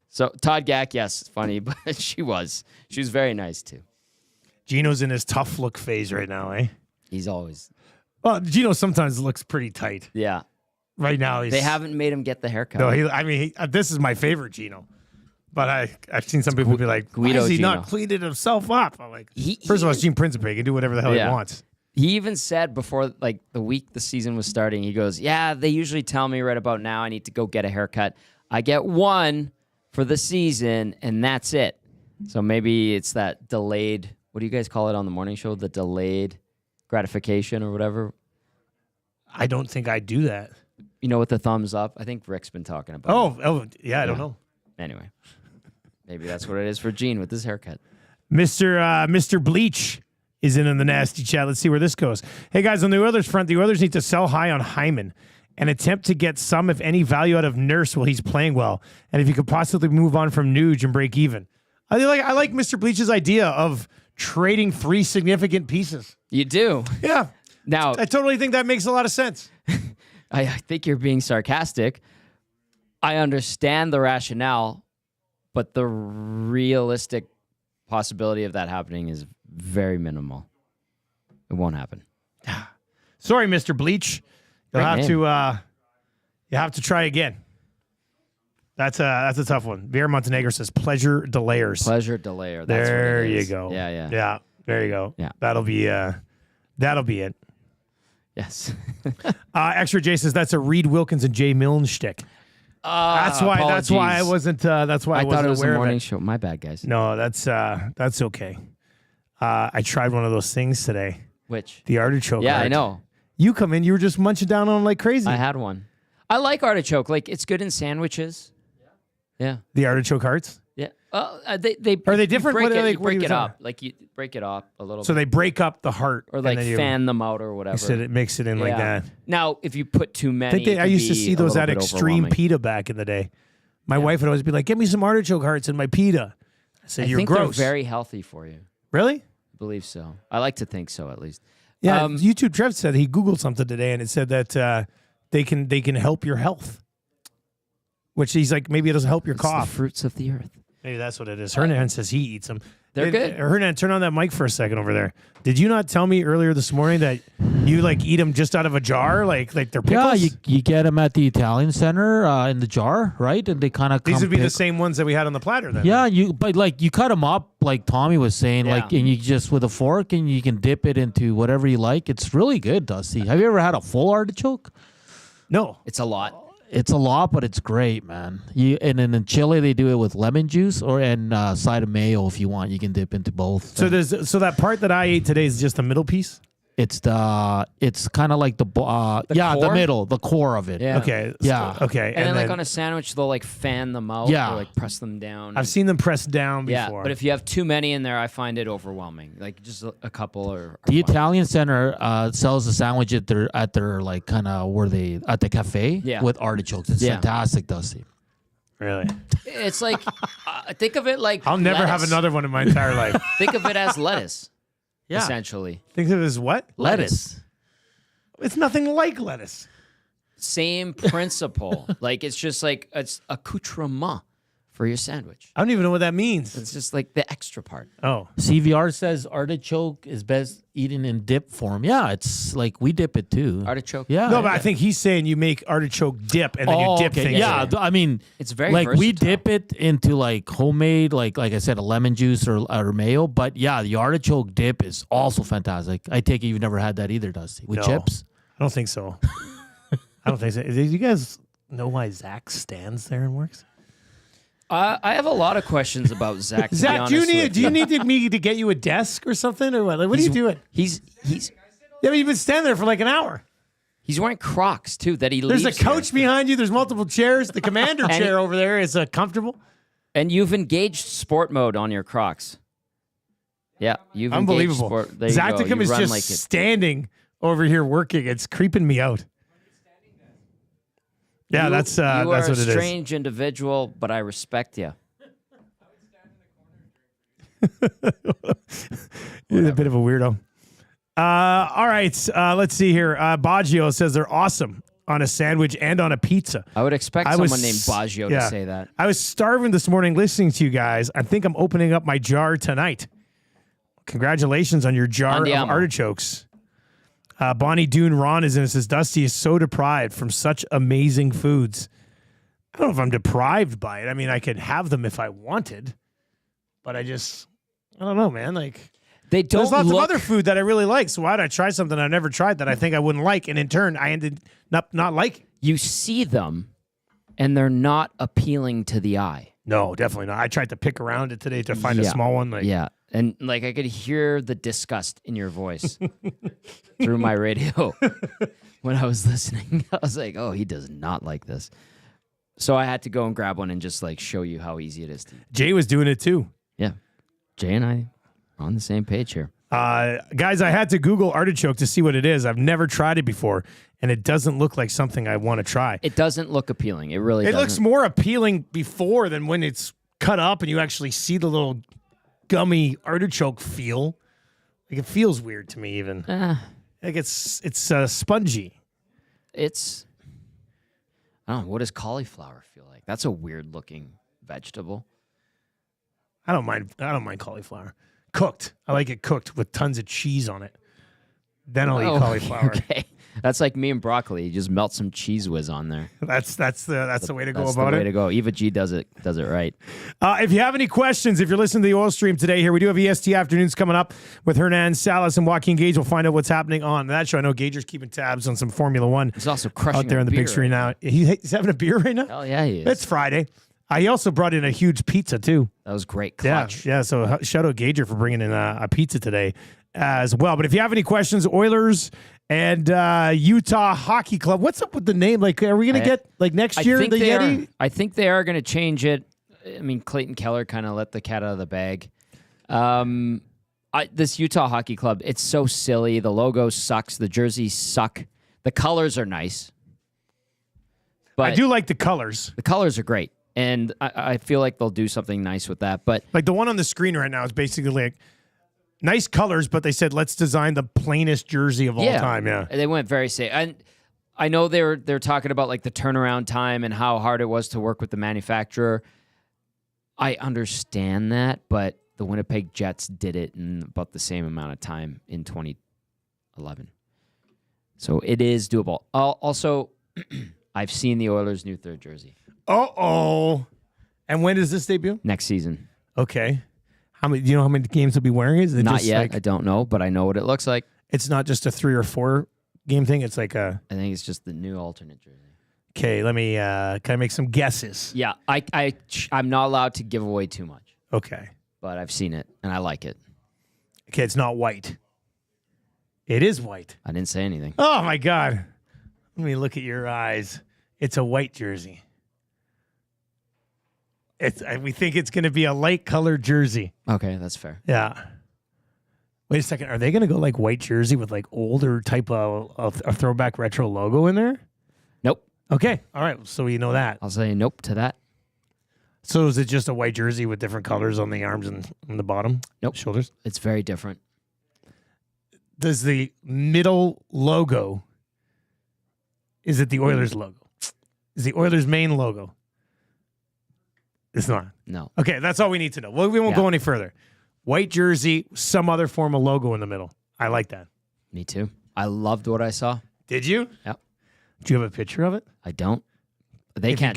So Todd Gack, yes, funny, but she was very nice too. Gino's in his tough look phase right now, eh? He's always. Well, Gino sometimes looks pretty tight. Yeah. Right now, They haven't made him get the haircut. No, this is my favorite Gino. But I've seen some people be like, Guido why has he Gino. not cleaned himself up? I'm like, He- first of all, he- it's Gene Principe. He can do whatever the hell Yeah. he wants. He even said before, like, the week the season was starting, he goes, yeah, they usually tell me right about now I need to go get a haircut. I get one for the season, and that's it. So maybe it's that delayed, what do you guys call it on the morning show? The delayed gratification or whatever? I don't think I do that. You know, with the thumbs up? I think Rick's been talking about it. Oh, yeah, I don't know. Anyway, maybe that's what it is for Gene with his haircut. Mr. Bleach is in the nasty chat. Let's see where this goes. Hey, guys, on the Oilers front, the Oilers need to sell high on Hyman and attempt to get some, if any, value out of Nurse while he's playing well. And if you could possibly move on from Nuge and break even. I like Mr. Bleach's idea of trading 3 significant pieces. You do. Yeah. Now, I totally think that makes a lot of sense. I think you're being sarcastic. I understand the rationale, but the realistic possibility of that happening is very minimal. It won't happen. Sorry, Mr. Bleach. You'll have to try again. That's a tough one. Vera Montenegro says pleasure delayers. Pleasure delayer. That's There what it you is. go. Yeah. Yeah. There you go. Yeah. That'll be it. Yes. Extra J says that's a Reed Wilkins and Jay Milne shtick. That's why I wasn't. That's why I thought wasn't it was a aware morning of it. show. My bad, guys. No, that's okay. I tried one of those things today. Which? The artichoke. Yeah, heart. I know. You come in, you were just munching down on them like crazy. I had one. I like artichoke. Like, it's good in sandwiches. Yeah. The artichoke hearts? Yeah. They Are they different? Break What are they- you what are break you it talking up. Like, you break it up a little So bit. they break up the heart. Or, like, and then fan them out or whatever. mix it in like that. Now, if you put too many, I used to see those at Extreme Pizza. Pita back in the day. My wife would always be like, "Get me some artichoke hearts in my pita." I said, "You're think gross." they're very healthy for you. Really? I believe so. I like to think so, at least. Yeah. YouTube Trev said he Googled something today, and it said that they can help your health. Which he's like, maybe it doesn't help your It's cough. the fruits of the earth. Maybe that's what it is. Hernan says he eats them. They're good. Hernan, turn on that mic for a second over there. Did you not tell me earlier this morning that you like eat them just out of a jar, like they're pickles? Yeah, you get them at the Italian Center in the jar, right? And they kind of These would be the same ones that we had on the platter then. Yeah, but like you cut them up, like Tommy was saying, Yeah. like, and you just with a fork and you can dip it into whatever you like. It's really good, Dusty. Have you ever had a full artichoke? No. It's a lot. It's a lot, but it's great, man. And then in Chile they do it with lemon juice and side of mayo if you want. You can dip into both. So that part that I ate today is just the middle piece. It's kind of like the core? middle, the core of it. Yeah. Okay. Yeah. Okay. And then, like, on a sandwich, they'll, like, fan them out. Yeah. Or, like, press them down. I've seen them pressed down Yeah, before. but if you have too many in there, I find it overwhelming. Like, just a couple are The fine. Italian Center sells a sandwich at their like kind of where they at the cafe with artichokes. It's fantastic, Dusty. Really, It's like, think of it like I'll never have lettuce. another one in my entire life. Think of it as lettuce, Yeah. essentially. Think of it as what? Lettuce. It's nothing like lettuce. Same principle. Like, it's just like it's accoutrement for your sandwich. I don't even know what that means. It's just like the extra part. Oh, CVR says artichoke is best eaten in dip form. Yeah, it's like we dip it too. Artichoke. Yeah. no, but I think he's saying you make artichoke dip and then you dip things. Yeah, in it. I mean, It's very like we versatile. dip it into like homemade, like I said, a lemon juice or mayo. But yeah, the artichoke dip is also fantastic. I take it you've never had that either, Dusty, with No. chips. I don't think so. I don't think so. Do you guys know why Zach stands there and works? I have a lot of questions about Zach. To be Zach, do honest with you need me to get you a desk or something or what? Like, what are you doing? He's Yeah, but you've been standing there for like an hour. he's wearing Crocs too. That he There's a leaves here. couch behind you. There's multiple chairs. The commander And chair over there is comfortable. And you've engaged sport mode on your Crocs. Yeah, you've Unbelievable. engaged sport. There you Zach go. Tickham You is run just like it. standing over here working. It's creeping me out. Yeah, that's you what are it a is. strange individual, but I respect you. You're a bit of a weirdo. All right, let's see here. Baggio says they're awesome on a sandwich and on a pizza. I would expect I was- someone named Baggio yeah. to say that. I was starving this morning listening to you guys. I think I'm opening up my jar tonight. Congratulations on your jar of Andiamo. artichokes. Bonnie Dune Ron is in and says, Dusty is so deprived from such amazing foods. I don't know if I'm deprived by it. I mean, I could have them if I wanted, but I don't know, man. Like, They don't there's lots look, of other food that I really like. So why would I try something I never tried that I think I wouldn't like? And in turn, I ended up not liking. You see them, and they're not appealing to the eye. No, definitely not. I tried to pick around it today to find a Yeah. small one. Like, Yeah, and like I could hear the disgust in your voice through my radio when I was listening. I was like, "Oh, he does not like this." So I had to go and grab one and just like show you how easy it is to. Jay was doing it too. Yeah, Jay and I are on the same page here. Guys, I had to Google artichoke to see what it is. I've never tried it before, and it doesn't look like something I want to try. It doesn't look appealing. It really It doesn't. looks more appealing before than when it's cut up and you actually see the little gummy artichoke feel. Like, it feels weird to me even. Like it's spongy. It's. I don't know. What does cauliflower feel like? That's a weird looking vegetable. I don't mind cauliflower. Cooked. I like it cooked with tons of cheese on it. Then I'll eat cauliflower. Okay. That's like me and broccoli. You just melt some cheese whiz on there. That's the way to go That's about the way it. to go. Eva G does it right. If you have any questions, if you're listening to the oil stream today here, we do have EST afternoons coming up with Hernan Salas and Joaquin Gage. We'll find out what's happening on that show. I know Gager's keeping tabs on some Formula One He's also crushing out there in the big screen now. He's having a beer right now? Hell yeah, he is. It's Friday. He also brought in a huge pizza too. That was great. Clutch. Yeah. So shout out Gager for bringing in a pizza today as well. But if you have any questions, Oilers and Utah Hockey Club, what's up with the name? Like, are we going to get like next year the Yeti? I think they are going to change it. I mean, Clayton Keller kind of let the cat out of the bag. This Utah Hockey Club, it's so silly. The logo sucks. The jerseys suck. The colors are nice. But I do like the colors. The colors are great. And I feel like they'll do something nice with that. But like the one on the screen right now is basically like nice colors, but they said let's design the plainest jersey of all time. Yeah, they went very safe. And I know they're talking about like the turnaround time and how hard it was to work with the manufacturer. I understand that, but the Winnipeg Jets did it in about the same amount of time in 2011. So it is doable. Also, I've seen the Oilers' new third jersey. Uh-oh. And when does this debut? Next season. Okay. Do you know how many games he'll be wearing? Is it not just yet. like, I don't know, but I know what it looks like. It's not just a 3 or 4 game thing. It's like a. I think it's just the new alternate jersey. Okay, let me. Can I make some guesses? Yeah, I'm not allowed to give away too much. Okay. But I've seen it and I like it. Okay, it's not white. It is white. I didn't say anything. Oh my God! Let me look at your eyes. It's a white jersey. We think it's going to be a light colored jersey. Okay, that's fair. Yeah. Wait a second. Are they going to go like white jersey with like older type of a throwback retro logo in there? Nope. Okay. All right. So you know that. I'll say nope to that. So is it just a white jersey with different colors on the arms and on the bottom? Nope. Shoulders? It's very different. Does the middle logo, is it the Oilers logo? Is the Oilers main logo? It's not. No. Okay, that's all we need to know. We won't go any further. White jersey, some other form of logo in the middle. I like that. Me too. I loved what I saw. Did you? Yep. Do you have a picture of it? I don't. They can't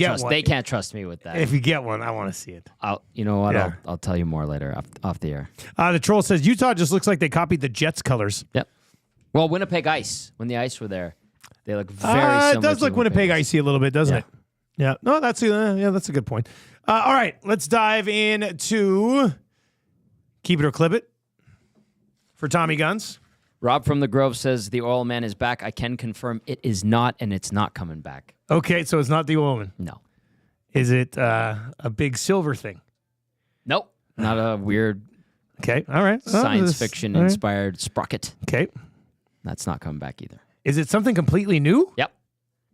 trust me with that. If you get one, I want to see it. You know what? Yeah. I'll tell you more later off the air. The troll says Utah just looks like they copied the Jets colors. Yep. Well, Winnipeg Ice. When the Ice were there, they look very similar. It does to look Winnipeg Icy a little bit, doesn't it? Yeah. No, that's a good point. All right, let's dive into keep it or clip it for Tommy Guns. Rob from the Grove says the oil man is back. I can confirm it is not, and it's not coming back. Okay, so it's not the Oilman. No. Is it a big silver thing? Nope. Not a weird Okay, all right. science fiction inspired sprocket. Okay. That's not coming back either. Is it something completely new? Yep.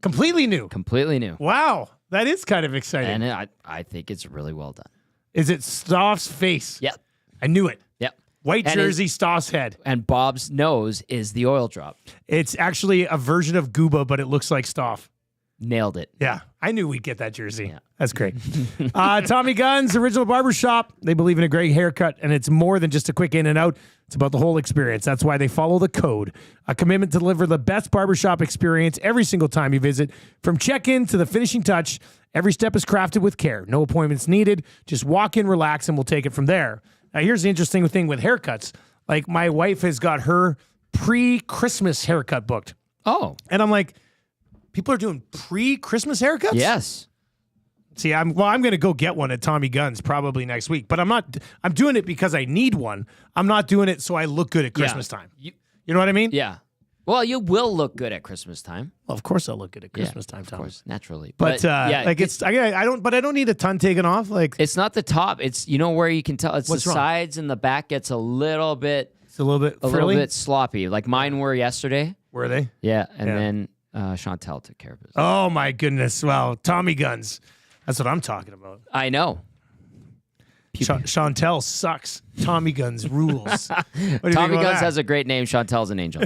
Completely new? Completely new. Wow, that is kind of exciting. And I think it's really well done. Is it Stoff's face? Yep. I knew it. Yep. White jersey, Stoff's head. And Bob's nose is the oil drop. It's actually a version of Gooba, but it looks like Stoff. Nailed it. Yeah, I knew we'd get that jersey. Yeah. That's great. Tommy Guns, Original Barbershop. They believe in a great haircut, and it's more than just a quick in and out. It's about the whole experience. That's why they follow the code. A commitment to deliver the best barbershop experience every single time you visit. From check-in to the finishing touch, every step is crafted with care. No appointments needed. Just walk in, relax, and we'll take it from there. Now, here's the interesting thing with haircuts. Like, my wife has got her pre-Christmas haircut booked. Oh. And I'm like, people are doing pre-Christmas haircuts? Yes. See, I'm going to go get one at Tommy Guns probably next week, but I'm doing it because I need one. I'm not doing it so I look good at Christmas time. You know what I mean? Yeah. Well, you will look good at Christmas time. Well, of course I'll look good at Christmas time, Tom. Of course, naturally. But I don't need a ton taken off. Like, it's not the top. It's where you can tell. It's the sides and the back gets a little bit sloppy. Like mine were yesterday. Were they? Yeah, and then Chantel took care of it. Oh my goodness! Well, Tommy Guns. That's what I'm talking about. I know. Chantel sucks. Tommy Guns rules. Tommy Guns has a great name. Chantel's an angel.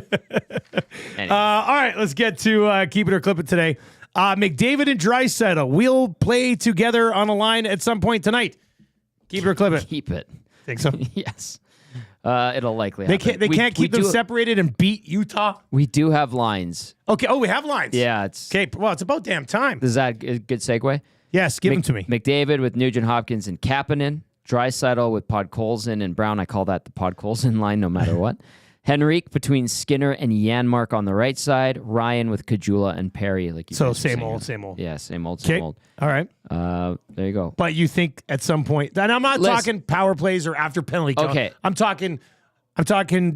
Anyway. All right, let's get to Keep It or Clip It today. McDavid and Draisaitl will play together on a line at some point tonight. Keep it or clip it? Keep it. Think so? Yes. It'll likely happen. They can't keep them separated and beat Utah? We do have lines. Okay. Oh, we have lines. Yeah. It's okay. Well, it's about damn time. Is that a good segue? Yes, give them to me. McDavid with Nugent Hopkins and Kapanen. Draisaitl with Podkolzin and Brown. I call that the Podkolzin line no matter what. Henrique between Skinner and Janmark on the right side. Ryan with Gazzola and Perry. Like you So guys were same saying. old, same old. Yeah, same old, Okay. same old. All right. There you go. But you think at some point, and I'm not talking power plays or after penalty. Okay. I'm talking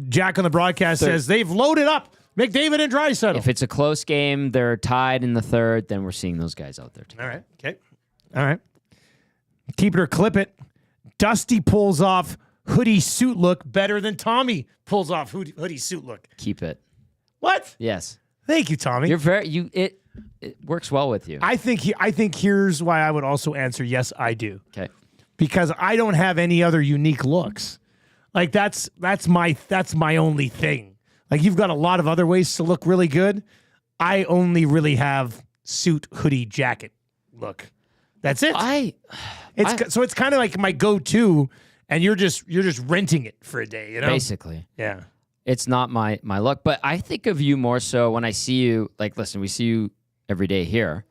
Jack on the broadcast says they've loaded up McDavid and Draisaitl. If it's a close game, they're tied in the third, then we're seeing those guys out there too. All right. Okay. All right. Keep it or clip it. Dusty pulls off hoodie suit look better than Tommy pulls off hoodie suit look. Keep it. What? Yes. Thank you, Tommy. You're it works well with you. I think here's why I would also answer yes, I do. Okay. Because I don't have any other unique looks. Like that's my only thing. Like you've got a lot of other ways to look really good. I only really have suit, hoodie, jacket look. That's it. So it's kind of like my go-to, and you're just renting it for a day, you know? Basically. Yeah. It's not my look, but I think of you more so when I see you. Like, listen, we see you every day here,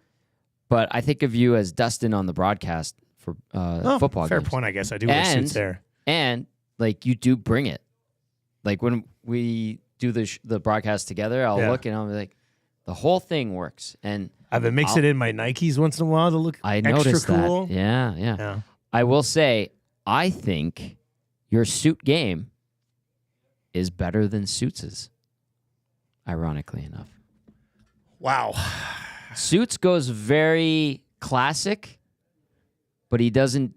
but I think of you as Dustin on the broadcast for football fair games. point, I guess. I do wear suits there. And like you do bring it. Like when we do the broadcast together, I'll look and I'll be like, the whole thing works. And I've been mixing in my Nikes once in a while to look extra noticed cool. That. Yeah. I will say, I think your suit game is better than Suits', ironically enough. Wow. Suits goes very classic, but he doesn't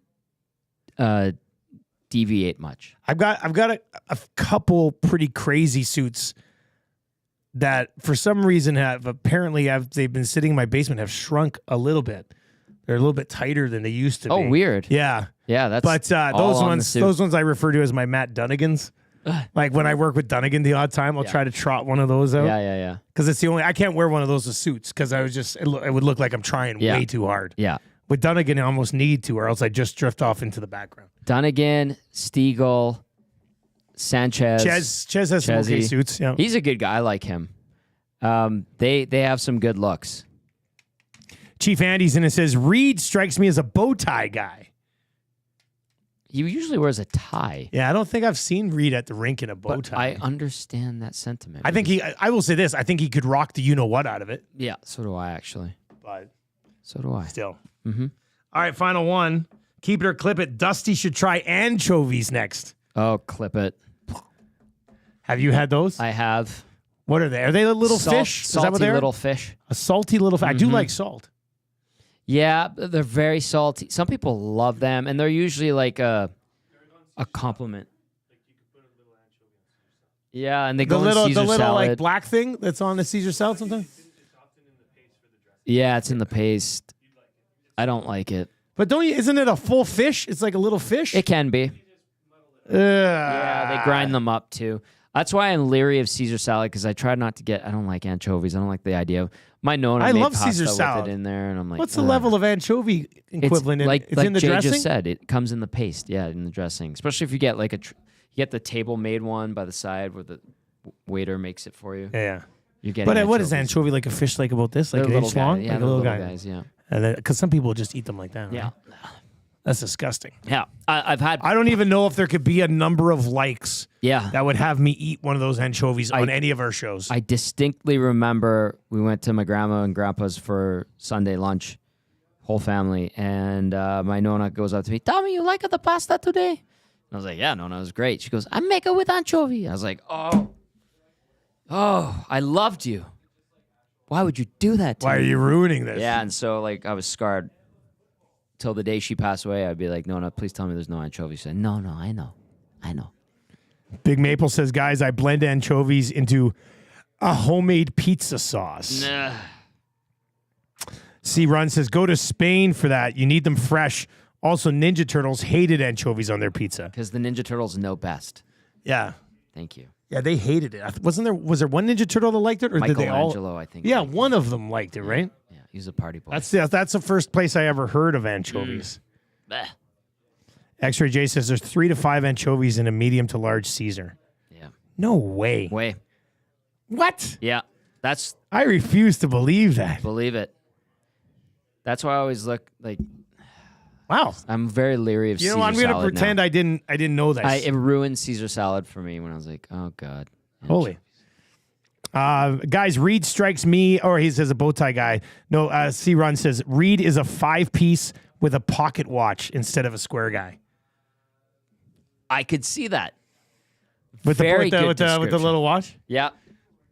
deviate much. I've got a couple pretty crazy suits that for some reason they've been sitting in my basement, have shrunk a little bit. They're a little bit tighter than they used to be. Oh, weird. Yeah. Yeah, that's But those ones I refer to as my Matt Dunnigans. Like when I work with Dunnigan the odd time, I'll try to trot one of those out. Yeah. Because it's the only I can't wear one of those with suits because it would look like I'm trying way too hard. Yeah. With Dunnigan, I almost need to, or else I just drift off into the background. Dunnigan, Stiegel, Sanchez. Chez has some okay suits. Yeah. He's a good guy. I like him. They have some good looks. Chief Andy's in it says, Reed strikes me as a bow tie guy. He usually wears a tie. Yeah, I don't think I've seen Reed at the rink in a bow tie. I understand that sentiment. I think I will say this, I think he could rock the you-know-what out of it. Yeah, so do I, actually. But so do I. Still. Mm-hmm. All right, final one. Keep it or clip it. Dusty should try anchovies next. Oh, clip it. Have you had those? I have. What are they? Are they a little fish? Is that what salty they are? little fish. A salty little fish. I do like salt. Yeah, they're very salty. Some people love them, and they're usually like a compliment. Yeah, and they go in Caesar the little salad. like black thing that's on the Caesar salad sometimes. Yeah, it's in the paste. I don't like it. But isn't it a full fish? It's like a little fish. It can be. Yeah, they grind them up too. That's why I'm leery of Caesar salad because I try not to get. I don't like anchovies. I don't like the idea of my Nona. I made love pasta Caesar salad with it in there, and I'm like, what's the level of anchovy equivalent? It's it's in the Jay dressing. just said, it comes in the paste. Yeah, in the dressing. Especially if you get like you get the table made one by the side where the waiter makes it for you. Yeah. You're getting. But what is anchovy like a fish like about this? Like They're an little inch long? guys. Yeah, like a they're little little guy. guys. Yeah. Because some people just eat them like that. Yeah. Right? That's disgusting. Yeah. I've had. I don't even know if there could be a number of likes Yeah. that would have me eat one of those anchovies on any of our shows. I distinctly remember we went to my grandma and grandpa's for Sunday lunch, whole family, and my Nona goes up to me, Tommy, you like the pasta today? And I was like, yeah, Nona, it was great. She goes, I make it with anchovy. I was like, oh, I loved you. Why would you do that to me? Why are you ruining this? Yeah, and so like I was scarred till the day she passed away. I'd be like, Nona, please tell me there's no anchovy. She said, no, I know. Big Maple says, guys, I blend anchovies into a homemade pizza sauce. Nah. C. Run says, go to Spain for that. You need them fresh. Also, Ninja Turtles hated anchovies on their pizza. Because the Ninja Turtles know best. Yeah. Thank you. Yeah, they hated it. Was there one Ninja Turtle that liked it? Or did they all? Michelangelo, I think. Yeah, one of them liked it, right? Yeah, he's a party boy. That's the first place I ever heard of anchovies. Bleh. X-Ray J says there's 3 to 5 anchovies in a medium to large Caesar. Yeah. No way. Way. What? Yeah. That's I refuse to believe that. believe it. That's why I always look like Wow. I'm very leery of Caesar I'm salad going to pretend now. I didn't know that. It ruined Caesar salad for me when I was like, oh God. Holy. Guys, Reed strikes me, or he says a bow tie guy. No, C. Run says Reed is a 5-piece with a pocket watch instead of a square guy. I could see that. With Very the good with the description. little watch? Yeah.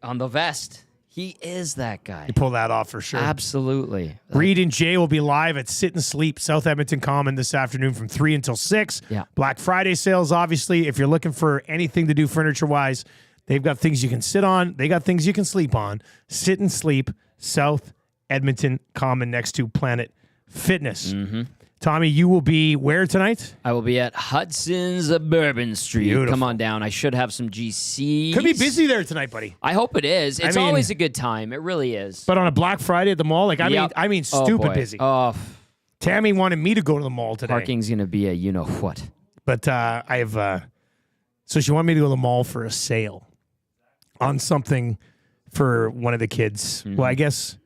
On the vest. He is that guy. You pull that off for sure. Absolutely. Reed and Jay will be live at Sit and Sleep, South Edmonton Common this afternoon from 3 until 6. Yeah. Black Friday sales, obviously. If you're looking for anything to do furniture-wise, they've got things you can sit on. They got things you can sleep on. Sit and Sleep, South Edmonton Common next to Planet Fitness. Mm-hmm. Tommy, you will be where tonight? I will be at Hudson's Bourbon Street. Beautiful. Come on down. I should have some GCs. Could be busy there tonight, buddy. I hope it is. It's mean- always a good time. It really is. But on a Black Friday at the mall, like Yep. I mean, Oh, stupid boy. busy. Oh, Tammy wanted me to go to the mall today. parking's going to be a you-know-what. But I have, so she wanted me to go to the mall for a sale on something for one of the kids. Mm-hmm. Well, I guess,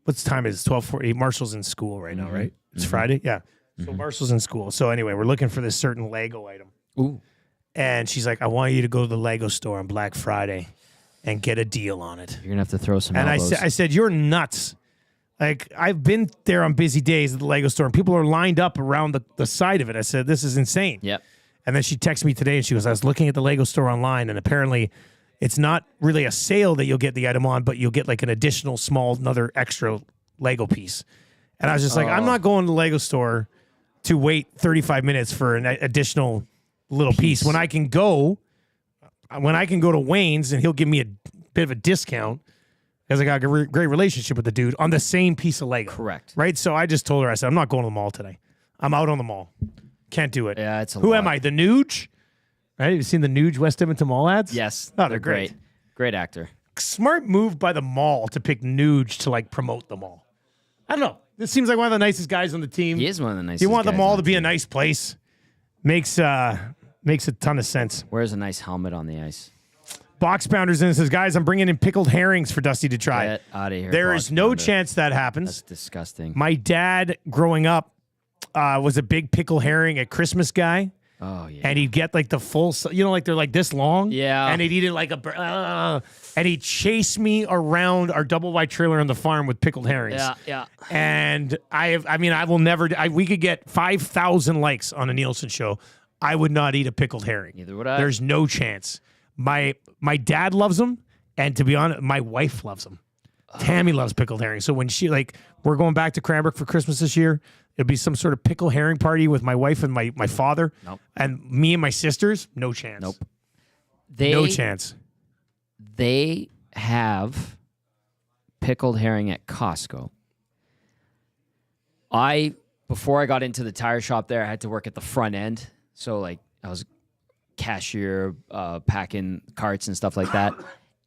what's time is it? 12:40. Marshall's in school right now, right? It's Friday? Yeah. So Marshall's in school. So anyway, we're looking for this certain Lego item. Ooh. And she's like, I want you to go to the Lego store on Black Friday and get a deal on it. You're going to have to throw some And elbows. I said, you're nuts. Like, I've been there on busy days at the Lego store, and people are lined up around the side of it. I said, this is insane. Yep. And then she texted me today, and she goes, I was looking at the Lego store online, and apparently it's not really a sale that you'll get the item on, but you'll get like an additional small, another extra Lego piece. And I was just like, I'm not going to the Lego store to wait 35 minutes for an additional little piece when I can go to Wayne's and he'll give me a bit of a discount because I got a great relationship with the dude on the same piece of Lego. Correct. Right? So I just told her, I said, I'm not going to the mall today. I'm out on the mall. Can't do it. Yeah, it's a Who lot. am I? The Nuge? Right? Have you seen the Nuge West Edmonton Mall ads? Yes. Oh, they're great. Great actor. Smart move by the mall to pick Nuge to like promote the mall. I don't know. This seems like one of the nicest guys on the team. He is one of the nicest You want the guys mall on to be a nice place. Makes a ton of sense. Wears a nice helmet on the ice. Box Bounders in and says, guys, I'm bringing in pickled herrings for Dusty to try. Get out of here. There Box is no Pounder. chance that happens. That's disgusting. My dad, growing up, was a big pickle herring at Christmas guy. Oh, yeah. And he'd get like the full, like they're like this long. Yeah. And he'd eat it like and he'd chase me around our double wide trailer on the farm with pickled herrings. Yeah. And I will never, we could get 5,000 likes on a Nielsen show. I would not eat a pickled herring. Neither would I. There's no chance. My dad loves them. And to be honest, my wife loves them. Tammy loves pickled herring. So when we're going back to Cranbrook for Christmas this year, it'll be some sort of pickle herring party with my wife and my father. Nope. And me and my sisters. No chance. Nope. No chance. They have pickled herring at Costco. Before I got into the tire shop there, I had to work at the front end. So like I was cashier, packing carts and stuff like that.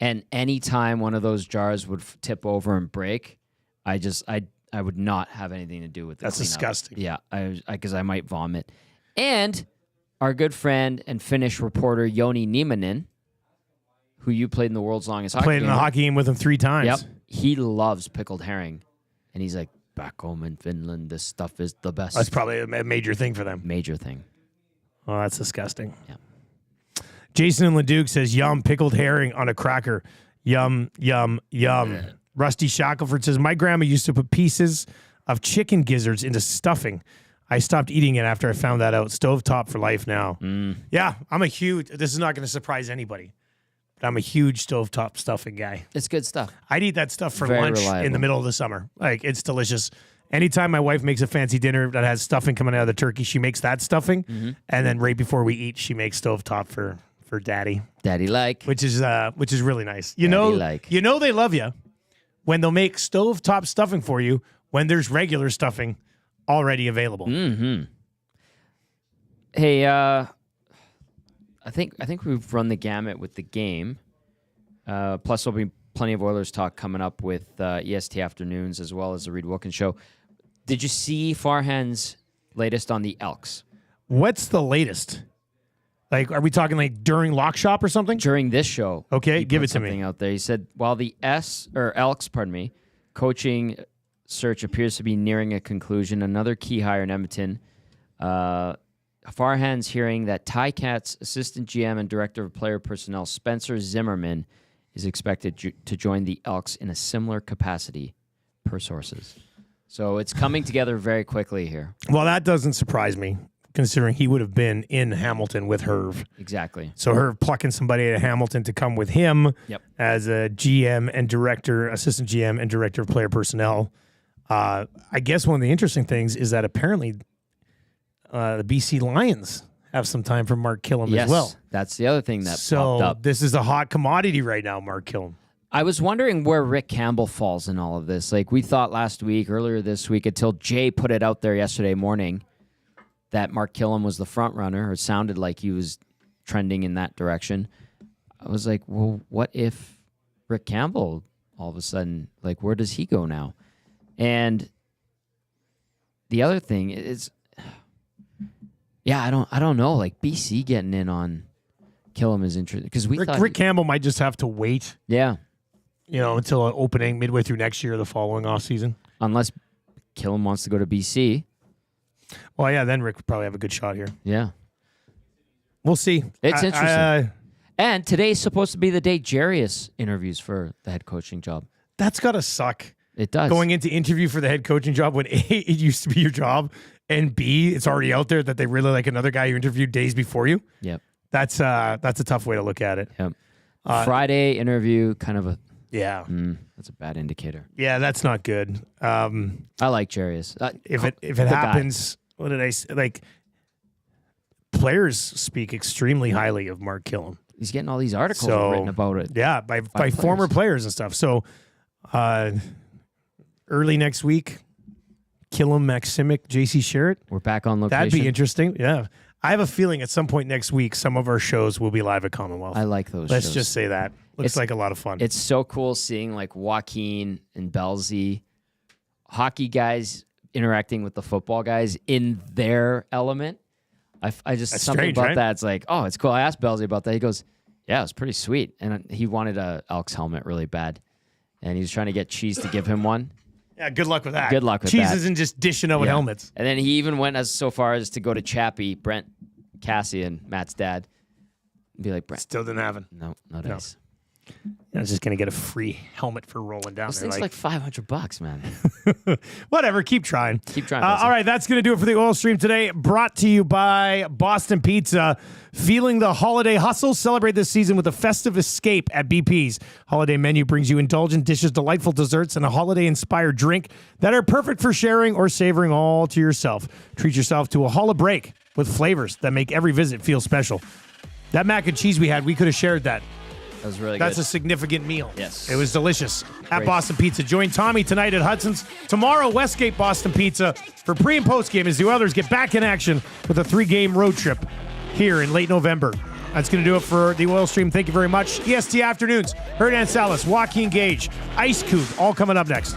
And anytime one of those jars would tip over and break, I would not have anything to do with it. That's disgusting. Yeah, because I might vomit. And our good friend and Finnish reporter Joni Nieminen, who you played in the world's longest hockey Played in game a hockey game with him 3 times. Yep. He loves pickled herring. And he's like, back home in Finland, this stuff is the best. That's probably a major thing for them. Major thing. Oh, that's disgusting. Yeah. Jason in Leduc says, yum, pickled herring on a cracker. Yum, yum, yum. Rusty Shackelford says, my grandma used to put pieces of chicken gizzards into stuffing. I stopped eating it after I found that out. Stovetop for life now. Yeah, this is not going to surprise anybody, but I'm a huge stovetop stuffing guy. It's good stuff. I'd eat that stuff for Very lunch reliable. in the middle of the summer. Like, it's delicious. Anytime my wife makes a fancy dinner that has stuffing coming out of the turkey, she makes that stuffing. And then right before we eat, she makes stovetop for daddy, Daddy like. which is really nice. You Daddy-like. know they love you when they'll make stovetop stuffing for you when there's regular stuffing already available. Hey, I think we've run the gamut with the game. Plus, there'll be plenty of Oilers talk coming up with EST Afternoons as well as the Reed Wilkins Show. Did you see Farhan's latest on the Elks? What's the latest? Like, are we talking like during Lock Shop or something? During this show, Okay, he give put it to me. something out there. He said, while the Elks, coaching search appears to be nearing a conclusion, another key hire in Edmonton Farhan's hearing that Ticats assistant GM and director of player personnel Spencer Zimmerman is expected to join the Elks in a similar capacity, per sources. So it's coming together very quickly here. Well, that doesn't surprise me, considering he would have been in Hamilton with Herv. Exactly. So Herv plucking somebody at Hamilton to come with him Yep. as a GM and director, assistant GM and director of player personnel. I guess one of the interesting things is that apparently the BC Lions have some time for Mark Killam as well. That's the other thing that So popped up. this is a hot commodity right now, Mark Killam. I was wondering where Rick Campbell falls in all of this. Like we thought earlier this week, until Jay put it out there yesterday morning that Mark Killam was the front runner, or it sounded like he was trending in that direction. I was like, well, what if Rick Campbell all of a sudden, like, where does he go now? And the other thing is, yeah, I don't know. Like BC getting in on Killam is interesting because Rick Campbell might just have to wait, yeah, until an opening midway through next year, the following offseason. unless Killam wants to go to BC. Well, yeah, then Rick would probably have a good shot here. Yeah, We'll see. it's interesting. And today's supposed to be the day Jarius interviews for the head coaching job. That's got to suck. It does. Going into interview for the head coaching job when A, it used to be your job, and B, it's already out there that they really like another guy you interviewed days before you. Yep. That's a tough way to look at it. Yep. Friday interview, kind of a Yeah. that's a bad indicator. Yeah, that's not good. I like Jarius. If it good guy. happens, what did I say? Like, players speak extremely highly of Mark Killam. He's getting all these articles So, written about it. Yeah, by players. former players and stuff. So, early next week, Killam, Maximic, JC Sherritt. We're back on location. That'd be interesting. Yeah. I have a feeling at some point next week, some of our shows will be live at Commonwealth. I like those Let's shows. just say that. Looks like a lot of fun. It's so cool seeing like Joaquin and Belzy, hockey guys interacting with the football guys in their element. I just That's something strange, about right? that. It's like, oh, it's cool. I asked Belzy about that. He goes, yeah, it's pretty sweet. And he wanted a Elks helmet really bad. And he was trying to get Cheese to give him one. Yeah, good luck with that. Good luck with Cheese that. isn't just dishing out with Yeah. helmets. And then he even went so far as to go to Chappie, Brent, Cassie, and Matt's dad, and be like, Brent, Still didn't have it. no dice. I was just going to get a free helmet for rolling down Those there. things like $500, man. Whatever, keep trying. Keep trying. All right, that's going to do it for the Oil Stream today. Brought to you by Boston Pizza. Feeling the holiday hustle? Celebrate this season with a festive escape at BP's. Holiday menu brings you indulgent dishes, delightful desserts, and a holiday-inspired drink that are perfect for sharing or savoring all to yourself. Treat yourself to a holiday break with flavors that make every visit feel special. That mac and cheese we had, we could have shared that. That was really That's good. a significant meal. Yes. It was delicious. At Great. Boston Pizza. Join Tommy tonight at Hudson's. Tomorrow, Westgate Boston Pizza. For pre- and post-game as the Oilers get back in action with a 3-game road trip here in late November. That's going to do it for the Oil Stream. Thank you very much. EST Afternoons. Hernan Salas, Joaquin Gage, Ice Cube, all coming up next.